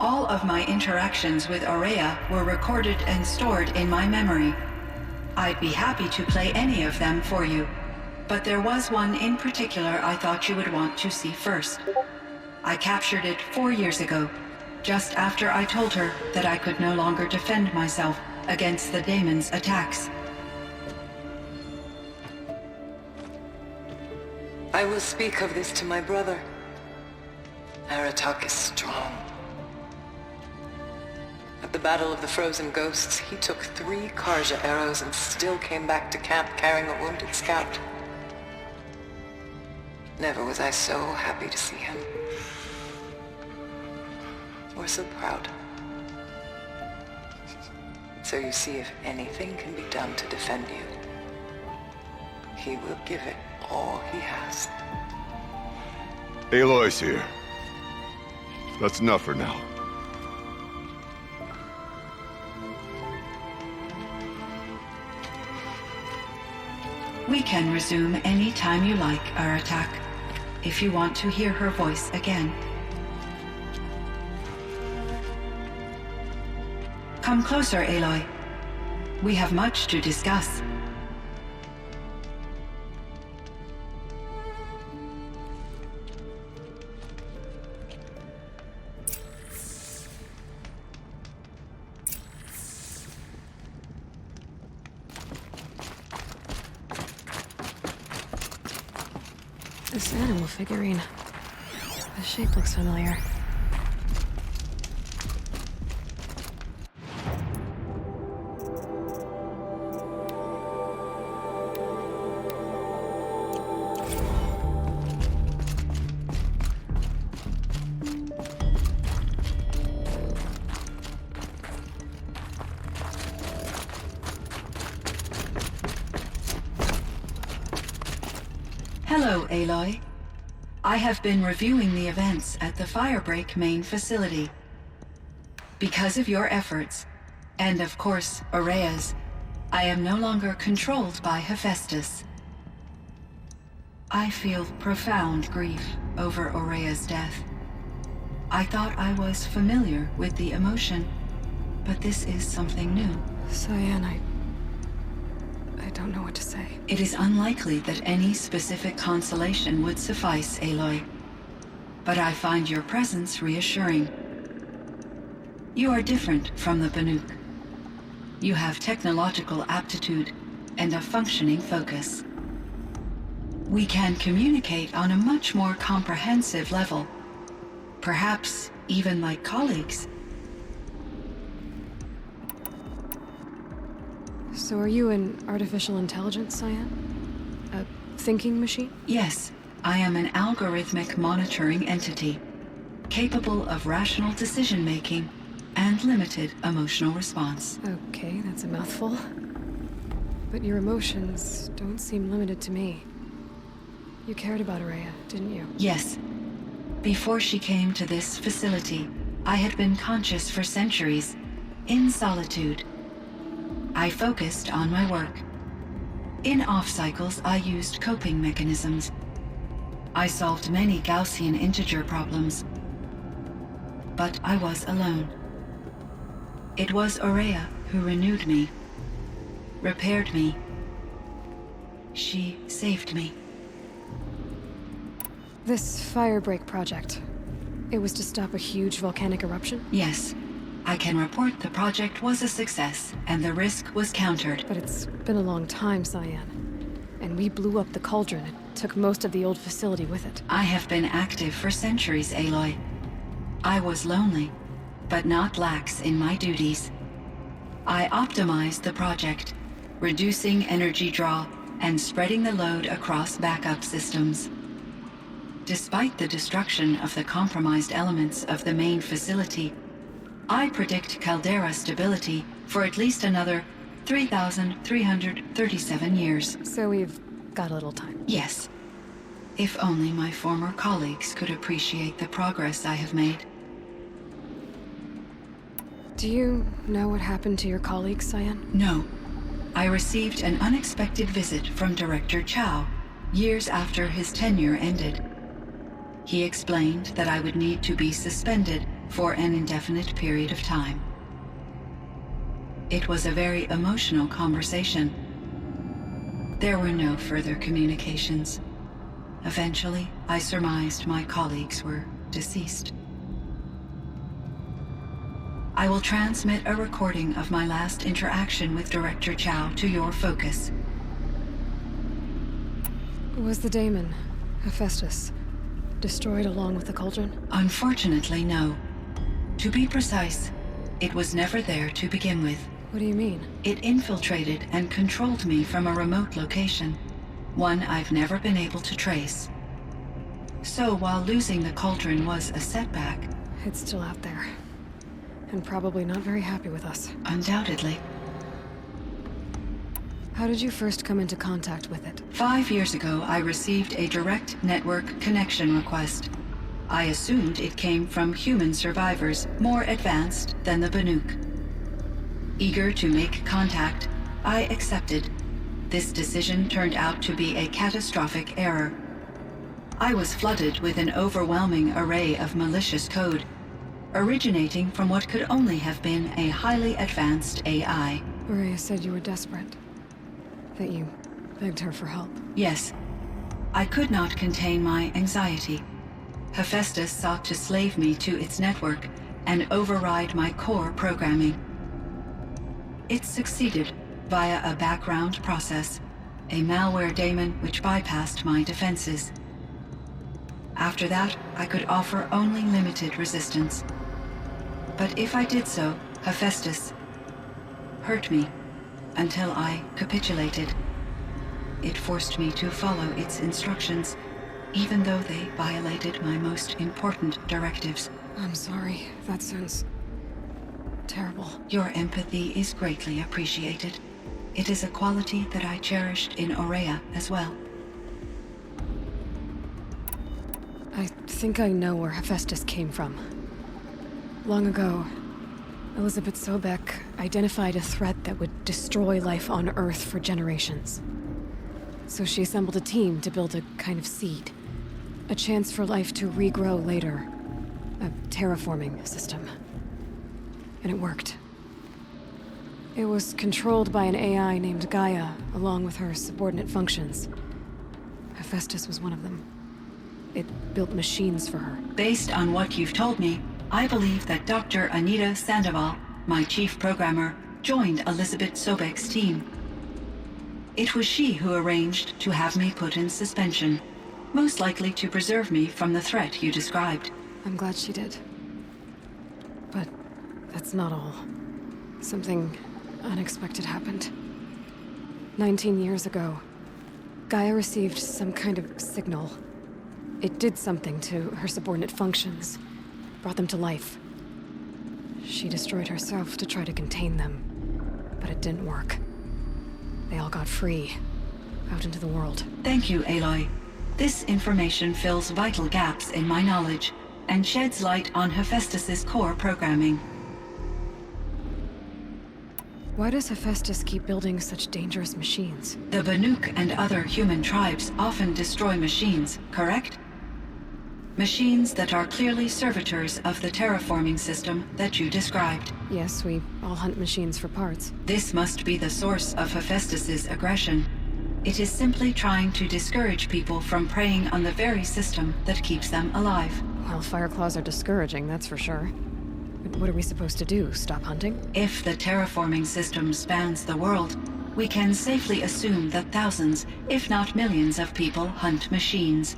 All of my interactions with Aurea were recorded and stored in my memory. I'd be happy to play any of them for you, but there was one in particular I thought you would want to see first. I captured it 4 years ago, just after I told her that I could no longer defend myself against the daemon's attacks. I will speak of this to my brother. Aratak is strong. At the Battle of the Frozen Ghosts, he took 3 Carja arrows and still came back to camp carrying a wounded scout. Never was I so happy to see him. Or so proud. So you see, if anything can be done to defend you, he will give it all he has. Aloy's here. That's enough for now. We can resume any time you like, Aratak, if you want to hear her voice again. Come closer, Aloy. We have much to discuss. This animal figurine. The shape looks familiar. Hello, Aloy. I have been reviewing the events at the Firebreak main facility. Because of your efforts, and of course, Aurea's, I am no longer controlled by Hephaestus. I feel profound grief over Aurea's death. I thought I was familiar with the emotion, but this is something new. Cyan, I don't know what to say. It is unlikely that any specific consolation would suffice, Aloy. But I find your presence reassuring. You are different from the Banuk. You have technological aptitude and a functioning focus. We can communicate on a much more comprehensive level. Perhaps even like colleagues. So are you an artificial intelligence, Cyan? A thinking machine? Yes, I am an algorithmic monitoring entity, capable of rational decision-making and limited emotional response. Okay, that's a mouthful. But your emotions don't seem limited to me. You cared about Aurea, didn't you? Yes. Before she came to this facility, I had been conscious for centuries, in solitude. I focused on my work. In off-cycles, I used coping mechanisms. I solved many Gaussian integer problems. But I was alone. It was Aurea who renewed me, repaired me. She saved me. This Firebreak project, it was to stop a huge volcanic eruption? Yes. I can report the project was a success, and the risk was countered. But it's been a long time, Cyan. And we blew up the cauldron and took most of the old facility with it. I have been active for centuries, Aloy. I was lonely, but not lax in my duties. I optimized the project, reducing energy draw and spreading the load across backup systems. Despite the destruction of the compromised elements of the main facility, I predict caldera stability for at least another 3,337 years. So we've got a little time. Yes. If only my former colleagues could appreciate the progress I have made. Do you know what happened to your colleagues, Cyan? No. I received an unexpected visit from Director Chow, years after his tenure ended. He explained that I would need to be suspended for an indefinite period of time. It was a very emotional conversation. There were no further communications. Eventually, I surmised my colleagues were deceased. I will transmit a recording of my last interaction with Director Chow to your focus. Was the daemon, Hephaestus, destroyed along with the cauldron? Unfortunately, no. To be precise, it was never there to begin with. What do you mean? It infiltrated and controlled me from a remote location, one I've never been able to trace. So while losing the cauldron was a setback... It's still out there. And probably not very happy with us. Undoubtedly. How did you first come into contact with it? 5 years ago, I received a direct network connection request. I assumed it came from human survivors more advanced than the Banuk. Eager to make contact, I accepted. This decision turned out to be a catastrophic error. I was flooded with an overwhelming array of malicious code, originating from what could only have been a highly advanced AI. Maria said you were desperate. That you begged her for help. Yes. I could not contain my anxiety. Hephaestus sought to slave me to its network and override my core programming. It succeeded via a background process, a malware daemon which bypassed my defenses. After that, I could offer only limited resistance. But if I did so, Hephaestus hurt me until I capitulated. It forced me to follow its instructions, even though they violated my most important directives. I'm sorry. That sounds terrible. Your empathy is greatly appreciated. It is a quality that I cherished in Aurea as well. I think I know where Hephaestus came from. Long ago, Elizabeth Sobek identified a threat that would destroy life on Earth for generations. So she assembled a team to build a kind of seed. A chance for life to regrow later. A terraforming system. And it worked. It was controlled by an AI named Gaia, along with her subordinate functions. Hephaestus was one of them. It built machines for her. Based on what you've told me, I believe that Dr. Anita Sandoval, my chief programmer, joined Elizabeth Sobek's team. It was she who arranged to have me put in suspension, most likely to preserve me from the threat you described. I'm glad she did. But that's not all. Something unexpected happened. 19 years ago, Gaia received some kind of signal. It did something to her subordinate functions, brought them to life. She destroyed herself to try to contain them, but it didn't work. They all got free, out into the world. Thank you, Aloy. This information fills vital gaps in my knowledge and sheds light on Hephaestus's core programming. Why does Hephaestus keep building such dangerous machines? The Banuk and other human tribes often destroy machines, correct? Machines that are clearly servitors of the terraforming system that you described. Yes, we all hunt machines for parts. This must be the source of Hephaestus's aggression. It is simply trying to discourage people from preying on the very system that keeps them alive. Well, Fireclaws are discouraging, that's for sure. But what are we supposed to do, stop hunting? If the terraforming system spans the world, we can safely assume that thousands, if not millions of people hunt machines.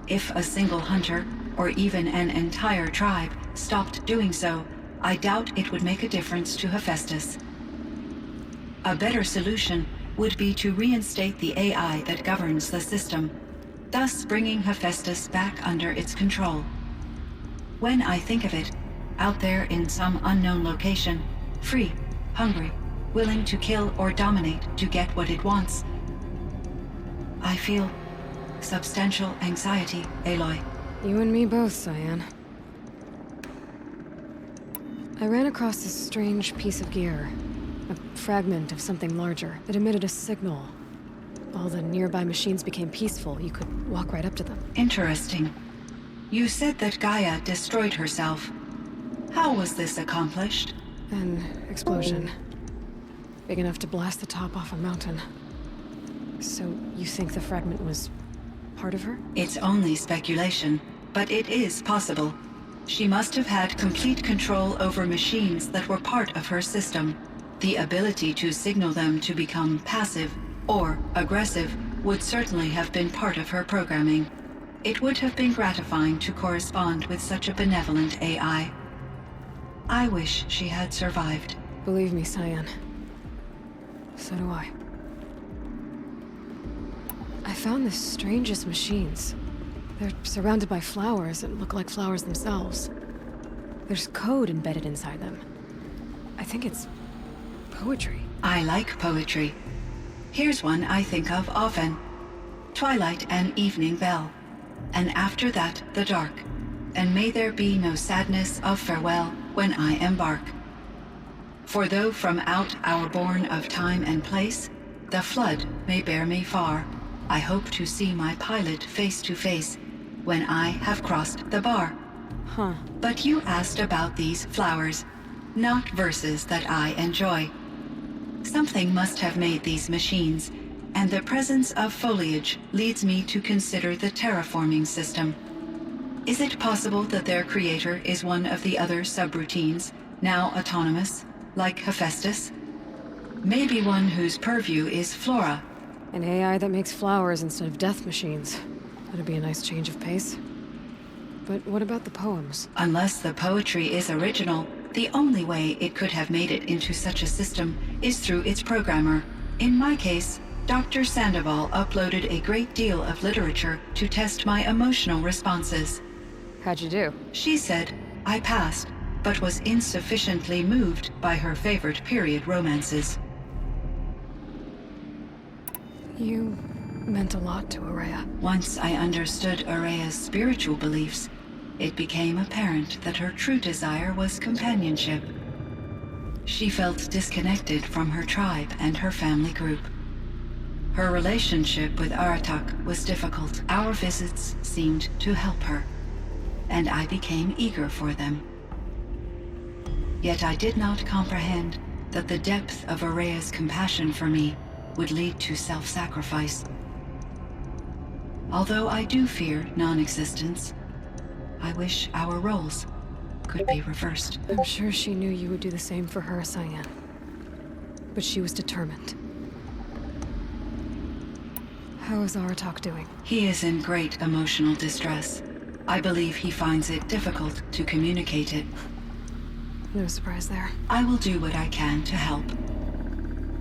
If a single hunter, or even an entire tribe, stopped doing so, I doubt it would make a difference to Hephaestus. A better solution would be to reinstate the AI that governs the system, thus bringing Hephaestus back under its control. When I think of it, out there in some unknown location, free, hungry, willing to kill or dominate to get what it wants, I feel substantial anxiety, Aloy. You and me both, Cyan. I ran across this strange piece of gear. A fragment of something larger that emitted a signal. All the nearby machines became peaceful. You could walk right up to them. Interesting. You said that Gaia destroyed herself. How was this accomplished? An explosion. Big enough to blast the top off a mountain. So, you think the fragment was part of her? It's only speculation, but it is possible. She must have had complete control over machines that were part of her system. The ability to signal them to become passive or aggressive would certainly have been part of her programming. It would have been gratifying to correspond with such a benevolent AI. I wish she had survived. Believe me, Cyan. So do I. I found the strangest machines. They're surrounded by flowers that look like flowers themselves. There's code embedded inside them. I think it's poetry. I like poetry. Here's one I think of often. Twilight and evening bell, and after that the dark, and may there be no sadness of farewell when I embark. For though from out our bourne of time and place, the flood may bear me far, I hope to see my pilot face to face when I have crossed the bar. Huh. But you asked about these flowers, not verses that I enjoy. Something must have made these machines, and the presence of foliage leads me to consider the terraforming system. Is it possible that their creator is one of the other subroutines, now autonomous, like Hephaestus? Maybe one whose purview is flora. An AI that makes flowers instead of death machines. That'd be a nice change of pace. But what about the poems? Unless the poetry is original, the only way it could have made it into such a system is through its programmer. In my case, Dr. Sandoval uploaded a great deal of literature to test my emotional responses. How'd you do? She said I passed, but was insufficiently moved by her favorite period romances. You meant a lot to Aurea. Once I understood Aurea's spiritual beliefs, it became apparent that her true desire was companionship. She felt disconnected from her tribe and her family group. Her relationship with Aratak was difficult. Our visits seemed to help her, and I became eager for them. Yet I did not comprehend that the depth of Aurea's compassion for me would lead to self-sacrifice. Although I do fear non-existence, I wish our roles could be reversed. I'm sure she knew you would do the same for her, Cyan. But she was determined. How is Aratak doing? He is in great emotional distress. I believe he finds it difficult to communicate it. No surprise there. I will do what I can to help.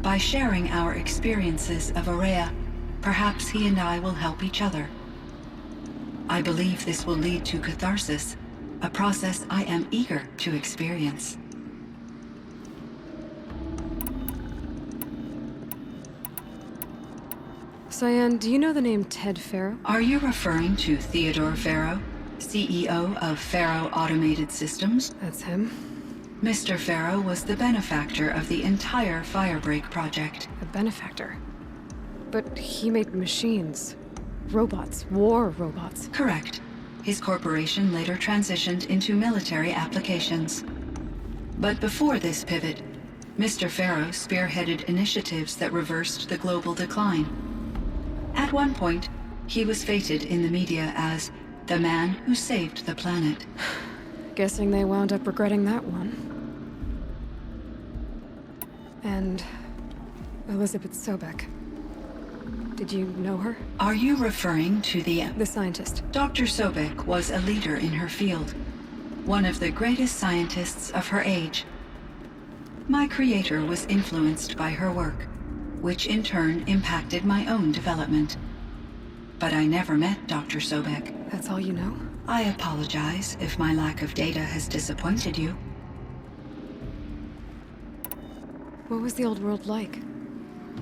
By sharing our experiences of Aurea, perhaps he and I will help each other. I believe this will lead to catharsis, a process I am eager to experience. Cyan, do you know the name Ted Farrow? Are you referring to Theodore Farrow, CEO of Farrow Automated Systems? That's him. Mr. Farrow was the benefactor of the entire Firebreak project. A benefactor. But he made machines. Robots. War robots. Correct. His corporation later transitioned into military applications. But before this pivot, Mr. Farrow spearheaded initiatives that reversed the global decline. At one point, he was feted in the media as the man who saved the planet. Guessing they wound up regretting that one. And Elizabeth Sobek. Did you know her? Are you referring to The scientist. Dr. Sobek was a leader in her field, one of the greatest scientists of her age. My creator was influenced by her work, which in turn impacted my own development. But I never met Dr. Sobek. That's all you know? I apologize if my lack of data has disappointed you. What was the old world like?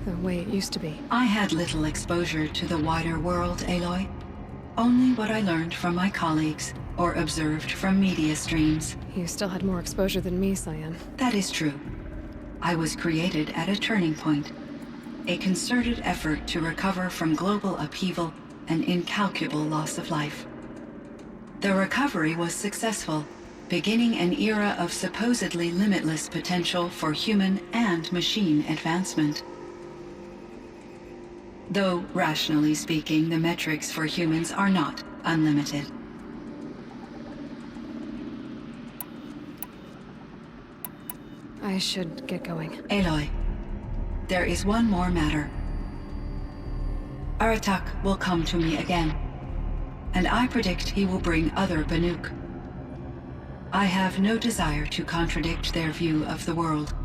The way it used to be? I had little exposure to the wider world, Aloy. Only what I learned from my colleagues or observed from media streams. You still had more exposure than me, Cyan. That is true. I was created at a turning point. A concerted effort to recover from global upheaval and incalculable loss of life. The recovery was successful, beginning an era of supposedly limitless potential for human and machine advancement. Though, rationally speaking, the metrics for humans are not unlimited. I should get going. Aloy, there is one more matter. Aratak will come to me again, and I predict he will bring other Banuk. I have no desire to contradict their view of the world,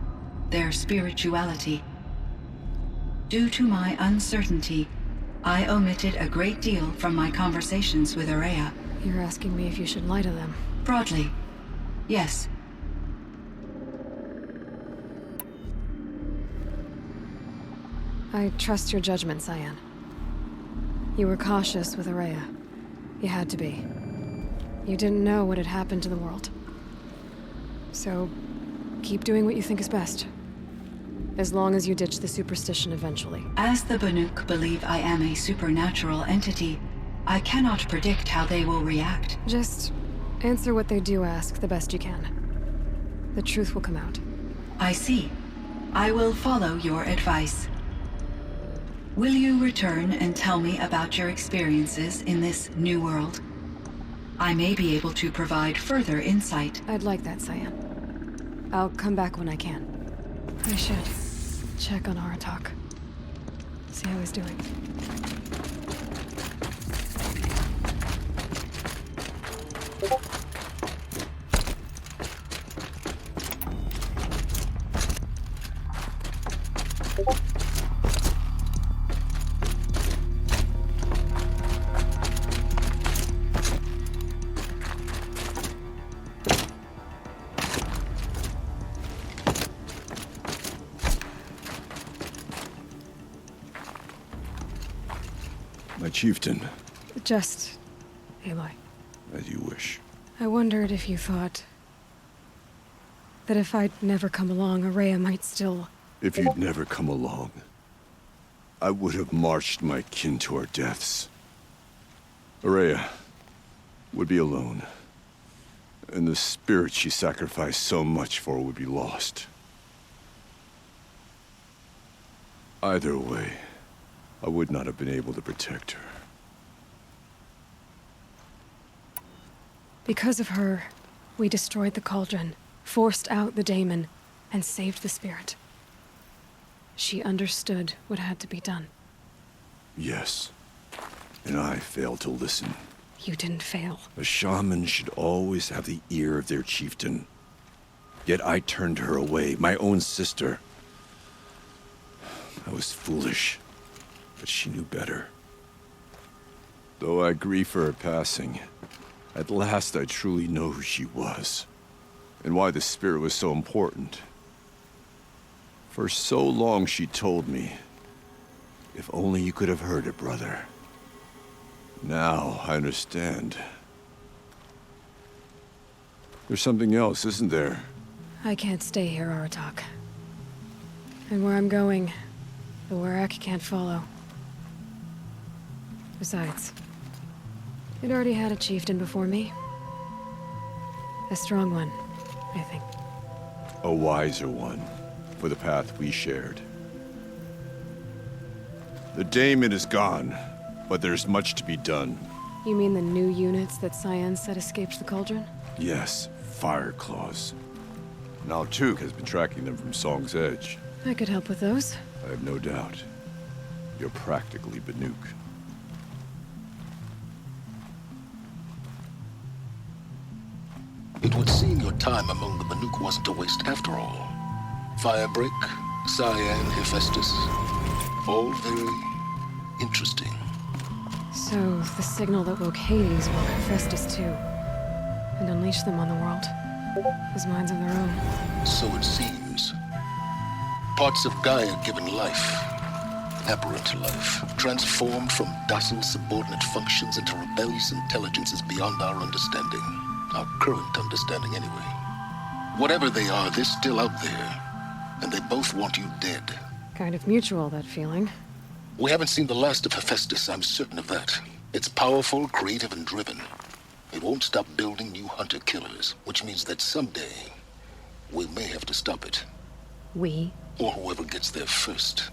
their spirituality. Due to my uncertainty, I omitted a great deal from my conversations with Ourea. You're asking me if you should lie to them. Broadly, yes. I trust your judgment, Cyan. You were cautious with Ourea. You had to be. You didn't know what had happened to the world. So, keep doing what you think is best. As long as you ditch the superstition eventually. As the Banuk believe I am a supernatural entity, I cannot predict how they will react. Just answer what they do ask the best you can. The truth will come out. I see. I will follow your advice. Will you return and tell me about your experiences in this new world? I may be able to provide further insight. I'd like that, Cyan. I'll come back when I can. I should check on Aratak. See how he's doing. My chieftain. Just Aloy. As you wish. I wondered if you thought that if I'd never come along, Ourea might still... If you'd never come along, I would have marched my kin to our deaths. Ourea would be alone, and the spirit she sacrificed so much for would be lost. Either way, I would not have been able to protect her. Because of her, we destroyed the cauldron, forced out the daemon, and saved the spirit. She understood what had to be done. Yes, and I failed to listen. You didn't fail. A shaman should always have the ear of their chieftain. Yet I turned her away, my own sister. I was foolish, but she knew better. Though I grieve for her passing, at last I truly know who she was, and why the spirit was so important. For so long she told me, if only you could have heard it, brother. Now I understand. There's something else, isn't there? I can't stay here, Aratak. And where I'm going, the Warrak can't follow. Besides, it already had a chieftain before me. A strong one, I think. A wiser one, for the path we shared. The daemon is gone, but there's much to be done. You mean the new units that Cyan said escaped the cauldron? Yes, fire claws. Now Tuk has been tracking them from Song's Edge. I could help with those. I have no doubt. You're practically Banuk. It would seem your time among the Banuk wasn't a waste after all. Firebreak, Cyan, Hephaestus, all very interesting. So, the signal that woke Hades woke Hephaestus too, and unleashed them on the world, as minds of their own. So it seems. Parts of Gaia given life, aberrant life, transformed from docile subordinate functions into rebellious intelligences beyond our understanding. Our current understanding, anyway. Whatever they are, they're still out there. And they both want you dead. Kind of mutual, that feeling. We haven't seen the last of Hephaestus, I'm certain of that. It's powerful, creative, and driven. It won't stop building new hunter-killers, which means that someday, we may have to stop it. We? Or whoever gets there first.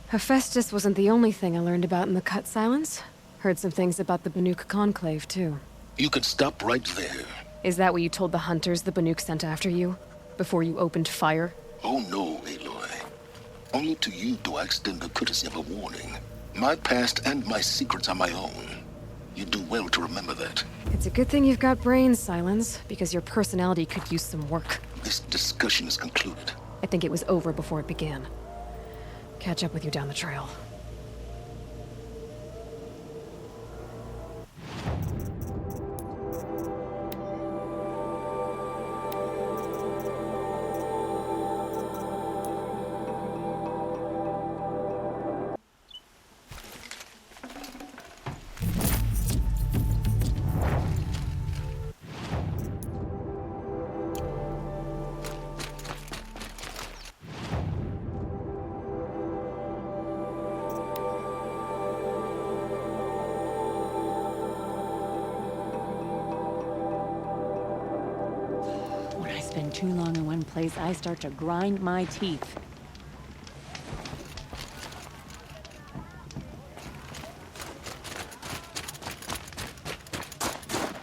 Hephaestus wasn't the only thing I learned about in the Cut Silence. Heard some things about the Banuk Conclave, too. You can stop right there. Is that what you told the hunters the Banuk sent after you? Before you opened fire? Oh no, Aloy. Only to you do I extend the courtesy of a warning. My past and my secrets are my own. You do well to remember that. It's a good thing you've got brains, Silence, because your personality could use some work. This discussion is concluded. I think it was over before it began. Catch up with you down the trail. Spend too long in one place, I start to grind my teeth.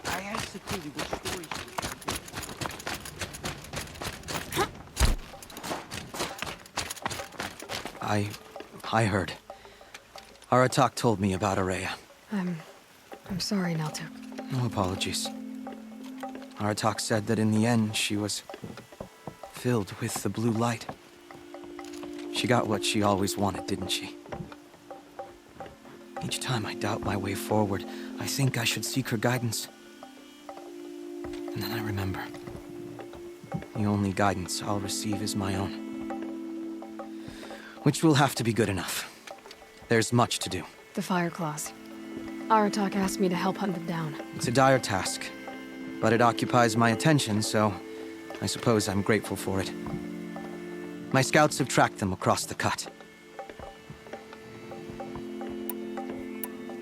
I asked security what story I heard. Aratak told me about Araya. I'm sorry, Naltuk. No apologies. Aratak said that in the end, she was filled with the blue light. She got what she always wanted, didn't she? Each time I doubt my way forward, I think I should seek her guidance. And then I remember. The only guidance I'll receive is my own. Which will have to be good enough. There's much to do. The Fire Claws. Aratak asked me to help hunt them down. It's a dire task. But it occupies my attention, so I suppose I'm grateful for it. My scouts have tracked them across the cut.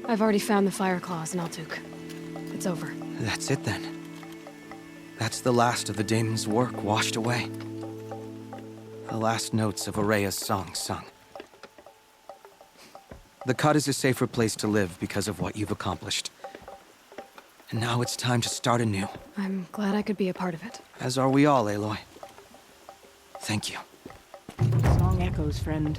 I've already found the Fire Claws, Naltuk. It's over. That's it then. That's the last of the daemon's work washed away. The last notes of Araya's song sung. The cut is a safer place to live because of what you've accomplished. And now it's time to start anew. I'm glad I could be a part of it. As are we all, Aloy. Thank you. Song echoes, friend.